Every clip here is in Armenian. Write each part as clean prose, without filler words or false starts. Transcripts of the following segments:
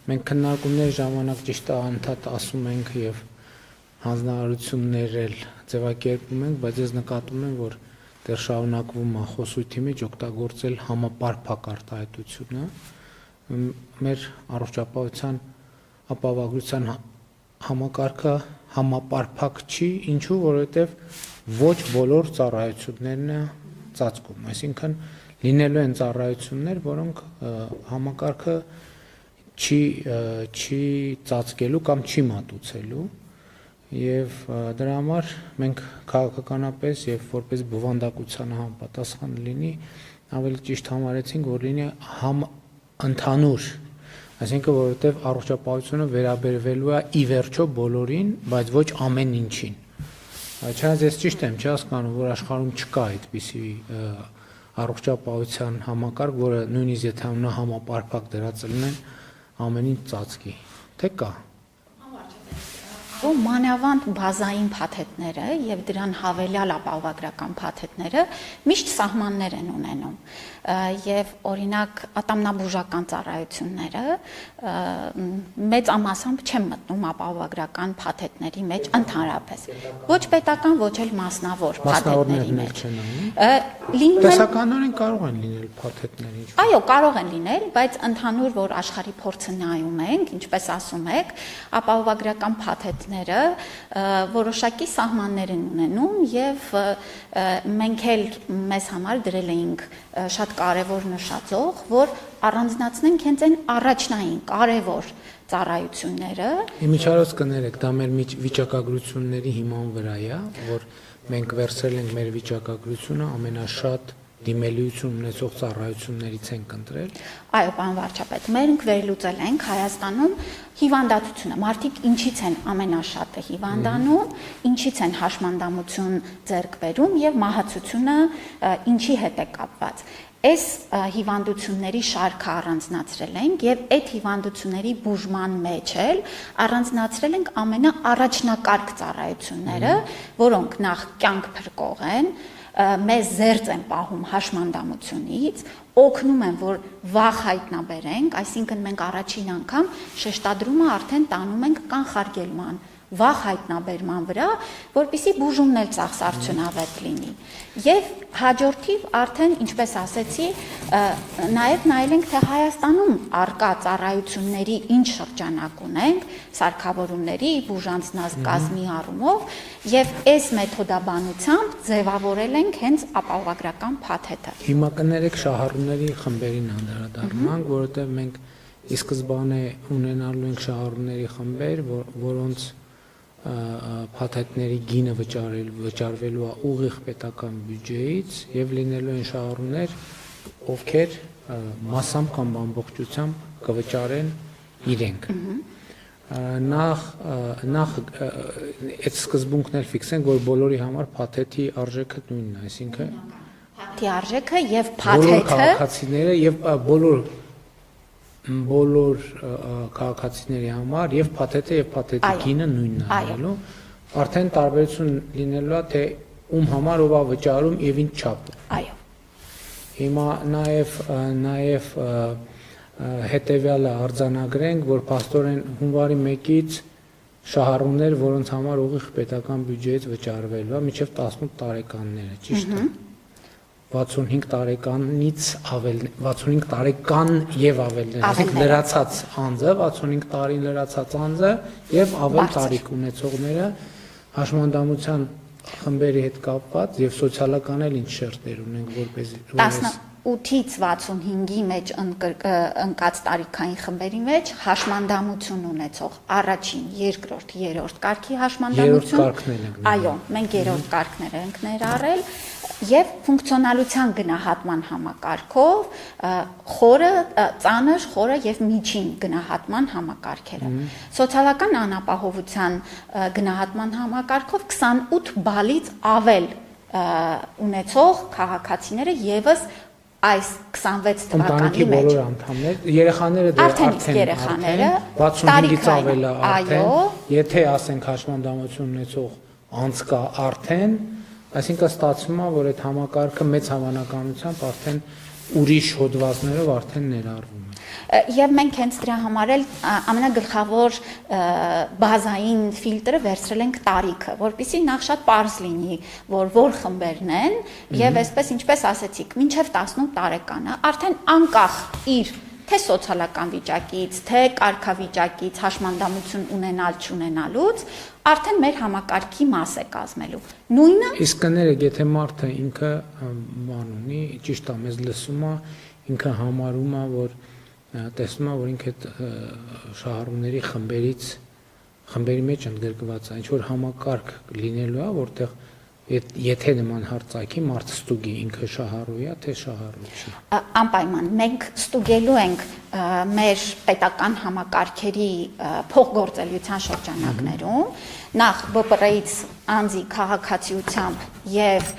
Մենք քննարկումների ժամանակ ճիշտ է անդադ ասում ենք եւ հանձնարարություններ էլ ձևակերպում ենք, բայց ես նկատում եմ, որ դեռ շարունակվում է խոսույթի մեջ օգտագործել համապարփակ արտահայտությունը մեր առողջապահության ապահովագրության համակարգը համապարփակ չի, ինչու, որովհետև ոչ բոլոր ծառայություններն է ծածկում, այսինքն լինելու են ծառայություններ, որոնք համակարգը չի ծածկելու կամ չի մատուցելու եւ դրա համար մենք քաղաքականապես եւ որպես բովանդակությանը համապատասխան լինի, ավելի ճիշտ համարեցինք, որ լինի ընդհանուր, այսինքն որովհետեւ առողջապահությունը վերաբերվելու է ի վերջո բոլորին, բայց ոչ ամեն ինչին։ Չնայած ես ճիշտ եմ չհասկանում, որ աշխարհում չկա այդպիսի առողջապահության համակարգ, որը նույնիսկ եթե նա համապարփակ դրած լինեն, ամեն ինչ ծածկի, թե կա։ Մանավանդ բազային փաթեթները եւ դրան հավելյալ ապահովագրական փաթեթները միշտ սահմաններ են ունենում եւ օրինակ ատամնաբուժական ծառայությունները մեծամասամբ չեն մտնում ապահովագրական փաթեթների մեջ ընդհանրապես ոչ պետական ոչ էլ մասնավոր փաթեթների մեջ տեսականորեն կարող են լինել փաթեթներ այո կարող են լինել բայց ընդհանուր որ աշխարհի փորձը նայում ենք ինչպես ասում եք ապահովագրական փաթեթները որոշակի սահմաններ են ունենում եւ մենք էլ մեզ համար դրել էինք շատ կարևոր նշածող, որ առանձնացնենք հենց այն առաջնային կարևոր ծառայությունները։ Իմիջիայլոց կներեք, դա մեր վիճակագրությունների հիման վրա է, որ մենք վերցրել ենք մեր վիճակագրությունը ամենաշատ դիմելիություն ունեցող ծառայություններից ենք ընտրել։ Այո, պարոն վարչապետ, մենք վերլուծել ենք Հայաստանում հիվանդացությունը, մարդիկ ինչից են ամենաշատը հիվանդանում, ինչից են հաշմանդամություն ձեռք բերում եւ մահացությունը ինչի հետ է կապված։ Այս հիվանդությունների շարքը առանձնացրել ենք եւ այդ հիվանդությունների բուժման մեջ էլ առանձնացրել ենք ամենաառաջնակարգ ծառայությունները, որոնք նախ կյանք փրկող են, մեզ զերծ են պահում հաշմանդամությունից, օգնում են, որ վաղ հայտնաբերենք, այսինքն մենք առաջին անգամ շեշտադրումը արդեն տանում ենք կանխարգելման, վաղ հայտնաբերման վրա, որպեսզի բուժումն էլ ծախսարդյունավետ լինի։ Եվ հաջորդիվ արդեն, ինչպես ասեցի, նաև նայել ենք, թե Հայաստանում արկա ծառայությունների ինչ շրջանակ ունենք, սարքավորումների, բուժանձնած կազմի առումով, եւ այս մեթոդաբանությամբ ձևավորել ենք հենց ապահովագրական փաթեթը։ Հիմա կներեք շահառուների խմբերին անդրադառնանք, որովհետեւ մենք ի սկզբանե ունենալու ենք շահառուների խմբեր, որոնց փաթեթների գինը վճարվելու է ուղիղ պետական բյուջեից եւ լինելու են շահառուներ, ովքեր մասամբ կամ ամբողջությամբ կվճարեն իրենք։ Նախ այդ սկզբունքն էլ ֆիքսենք, որ բոլորի համար փաթեթի արժեքը նույնն է, այսինքն փաթեթի արժեքը եւ փաթեթը քաղաքացիները եւ բոլոր քաղաքացիների համար եւ փաթեթը եւ փաթեթի գինը նույնն է լինելու, արդեն տարբերություն լինելու է թե ում համար ով է վճարում եւ ինչ չափով։ Այո։ Հիմա նաեւ հետեւյալը արձանագրենք, որ փաստորեն հունվարի 1-ից շահառուներ, որոնց համար ուղիղ պետական բյուջեից վճարվելու է, մինչեւ 18 տարեկանները, ճիշտ է։ 65 տարեկանից ավել 65 տարեկան եւ ավելներ, այսինքն լրացած անձը, 65 տարի լրացած անձը եւ ավել տարիք ունեցողները հաշմանդամության խմբերի հետ կապված եւ սոցիալական էլ ինչ շերտեր ունենք, որպեսզի 18-ից 65-ի մեջ ընկած տարիքային խմբերի մեջ հաշմանդամություն ունեցող առաջին, երկրորդ, երրորդ կարգի հաշմանդամություն։ Այո, մենք երրորդ կարգներ ենք ներառել եւ ֆունկցիոնալության գնահատման համակարգով խորը, ծանր, խորը եւ միջին գնահատման համակարգերը։ Սոցիալական անապահովության գնահատման համակարգով 28 բալից ավել ունեցող քաղաքացիները եւս այս 26 թվականի մեջ բոլոր անդամներ, երեխաները դեռ արդեն 65-ից ավել է արդեն, եթե ասենք հաշմանդամություն ունեցող անց կա արդեն, այսինքն ստացվում է, որ այդ համակարգը մեծ հավանականությամբ արդեն ուրիշ հոդվածներով արդեն ներառվում է։ Եվ մենք հենց դրա համար էլ ամենագլխավոր բազային ֆիլտրը վերցրել ենք տարիքը, որպեսզի նախ շատ պարզ լինի, որ խմբերն են, եւ այսպես ինչպես ասեցիք, մինչեւ 18 տարեկանը արդեն անկախ իր թե սոցիալական վիճակից, թե կարգավիճակից, հաշմանդամություն ունենալ չունենալուց, արդեն մեր համակարգի մաս է կազմելու։ Նույնը Իսկ կներեք, եթե մարդը ինքը բան ունի, ճիշտ է, մեզ լսում է, ինքը համարում է, որ տեսնում է, որ ինքը այդ շահառուների խմբերի մեջ ընդգրկված է, ինչ որ համակարգ լինելու է, որտեղ եթե նման հարցակի մարդը ստուգի ինքը շահառու է, թե շահառու չէ։ Անպայման մենք ստուգելու ենք մեր պետական համակարգերի փոխգործելիության շրջանակներում նախ ԲՊՌ-ից անձի քաղաքացիությամբ եւ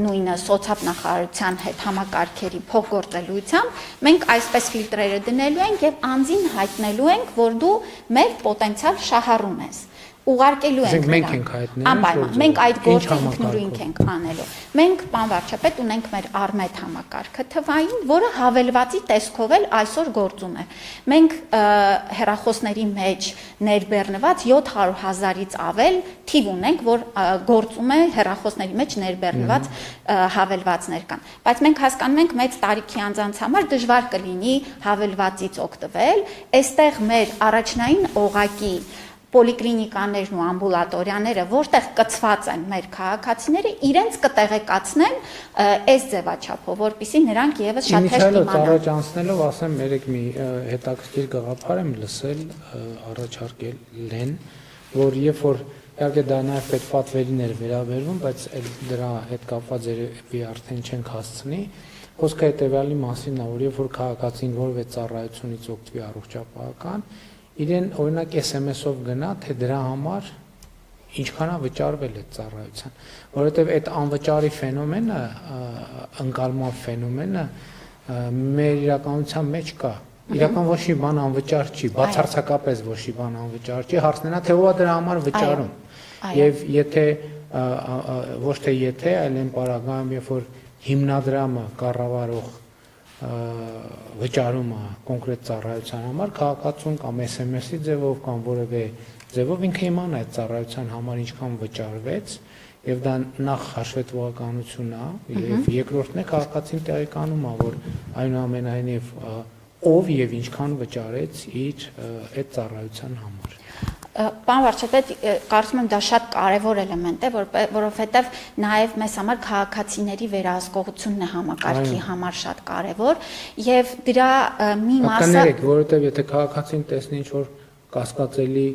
նույնը սոցիալ-նախարարության հետ համակարգերի փոխգործելիությամբ մենք այսպես ֆիլտրերը դնելու ենք եւ անձին հայտնելու ենք, որ դու մեր պոտենցիալ շահառուն ես։ Ուղարկելու ենք մենք ենք հայտնել, անպայման մենք այդ գործը ինքնուրույն ենք անելու։ Մենք պարոն վարչապետ ունենք մեր Արմետ համակարգը թվային, որը հավելվածի տեսքով էլ այսօր գործում է։ Մենք հեռախոսների մեջ ներբեռնված 700,000-ից ավել թիվ ունենք, որ գործում է հեռախոսների մեջ ներբեռնված հավելվածներ կան։ Բայց մենք հասկանում ենք մեծ տարիքի անձանց համար դժվար կլինի հավելվածից օգտվել, այստեղ մեր առաջնային օղակի պոլիկլինիկաներն ու ամբուլատորիաները, որտեղ կցված են մեր քաղաքացիները, իրենց կտեղեկացնեն այս ձևաչափով, որպեսզի նրանք եւս շատ հեշտ իմանան։ Առաջ անցնելով, ասեմ, երեք մի հետաքրքիր գաղափար եմ լսել, առաջարկել են, որ երբ որ իհարկե դա նաև պետպատվերին էր վերաբերվում, բայց դրա հետ կապված երևի արդեն չենք հասցնի, խոսքը հետեւյալի մասին է, որ երբ որ քաղաքացին որևէ ծառայությունից օգտվի առողջապահական, իրեն օրինակ SMS-ով գնա, թե դրա համար ինչքան է վճարվել այդ ծառայության, որովհետև այդ անվճարի ֆենոմենը, ընկալման ֆենոմենը մեր իրականության մեջ կա։ Իրական ոչ մի բան անվճար չի, բացարձակապես ոչ մի բան անվճար չի, հարցնենա թե ով է դրա համար վճարում։ Եվ եթե ոչ թե եթե, այլ այն պարագայում, երբ որ հիմնադրամը կառավարող վճարում է կոնկրետ ծառայության համար, քաղաքացուն կամ SMS-ի ձևով կամ որևէ ձևով ինքը իմանա այդ ծառայության համար ինչքան վճարվեց, եւ դա նախ հաշվետվողականություն է, եւ երկրորդն է քաղաքացին տեղեկանում է, որ այնուամենայնիվ ով եւ ինչքան վճարեց իր այդ ծառայության համար։ Պարոն վարչապետ, կարծում եմ դա շատ կարևոր էլեմենտ է, որովհետև նաև մեզ համար քաղաքացիների վերահսկողությունն է համակարգի համար շատ կարևոր եւ դրա մի մասը կներեք, որովհետև եթե քաղաքացին տեսնի ինչ որ կասկածելի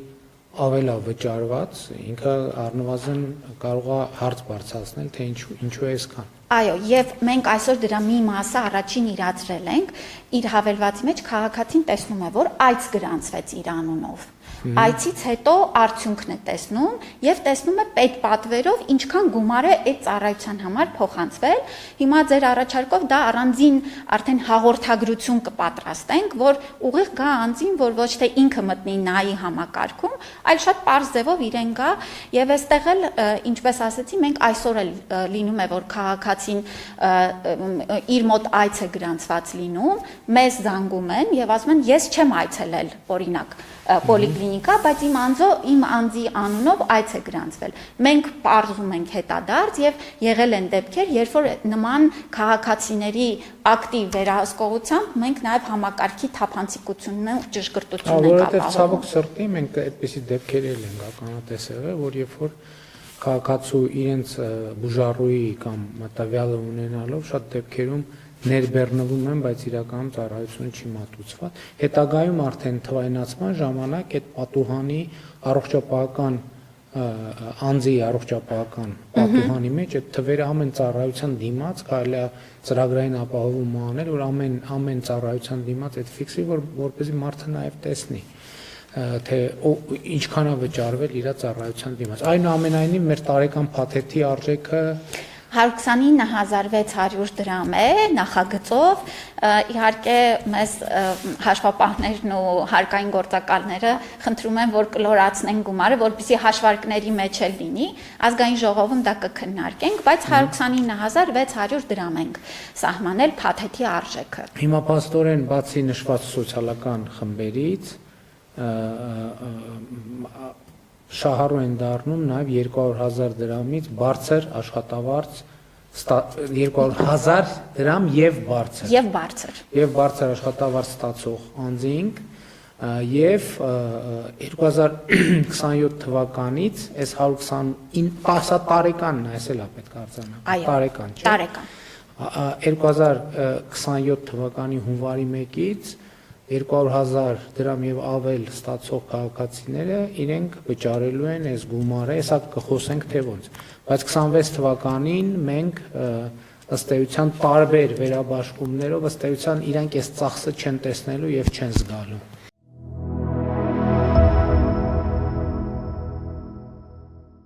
ավելա վճարված, ինքը առնվազն կարող է հարց բարձրացնել, թե ինչու է այսքան։ Այո, եւ մենք այսօր դրա մի մասը առաջին իրացրել ենք, իր հավելվածի մեջ քաղաքացին տեսնում է, որ այց գրանցվեց իր անունով։ Այցից հետո արդյունքն է տեսնում եւ տեսնում է պետպատվերով ինչքան գումար է այդ ծառայության համար փոխանցվել։ Հիմա ձեր առաջարկով դա առանձին արդեն հաղորդագրություն կպատրաստենք, որ ուղիղ գա անձին, որ ոչ թե ինքը մտնի նայի համակարգում, այլ շատ պարզ ձևով իրեն գա եւ այստեղ էլ ինչպես ասեցի, մենք այսօր էլ լինում է, որ քաղաքացին իր մոտ այց է գրանցված լինում, մեզ զանգում են եւ ասում են ես չեմ այցելել, օրինակ պոլիկլինիկա, բայց իմ անձի անունով այց է գրանցվել։ Մենք պարզում ենք հետադարձ եւ եղել են դեպքեր, երբ որ նման քաղաքացիների ակտիվ վերահսկողությամբ մենք նաեւ համակարգի թափանցիկությունն ու ճշգրտությունն ենք ապահովում։ Որովհետեւ ցավոք սրտի մենք այդպիսի դեպքեր ենք ականատեսել, որ երբ որ քաղաքացու իրենց բուժառուի կամ տվյալը ունենալով շատ դեպքերում ներբեռնվում են, բայց իրականում ծառայությունը չի մատուցված։ Հետագայում արդեն թվայնացման ժամանակ այդ պատուհանի առողջապահական անձի առողջապահական պատուհանի մեջ այդ թվերը ամեն ծառայության դիմաց կարելի է ծրագրային ապահովում անել, որ ամեն ծառայության դիմաց այդ ֆիքսի, որպեսզի մարդը նաև տեսնի թե ինչքան է վճարվել իր ծառայության դիմաց։ Այնուամենայնիվ մեր տարեկան փաթեթի արժեքը 129,600 դրամ է նախագծով, իհարկե մեզ հաշվապահներն ու հարկային գործակալները խնդրում են, որ կլորացնեն գումարը, որպեսզի հաշվարկների մեջ էլ լինի, ազգային ժողովում դա կքննարկենք, բայց 129,600 դրամ ենք սահմանել փաթեթի արժեքը։ Հիմա փաստորեն բացի նշված սոցիալական խմբերից շահառու են դառնում նաև 200,000 դրամից բարձր աշխատավարձ 200,000 դրամ եւ բարձր աշխատավարձ ստացող անձինք եւ 2027 թվականից այս 129 տարեկանն է, այսել է պետք արձանագրել, տարեկան, չէ՞։ Տարեկան։ 2027 թվականի հունվարի 1-ից 200,000 դրամ եւ ավել ստացող քաղաքացիները իրենք վճարելու են այս գումարը, հեսա կխոսենք թե ոնց, բայց 26 թվականին մենք ըստ էության տարբեր վերաբաշխումներով ըստ էության իրանք այս ծախսը չեն տեսնելու եւ չեն զգալու։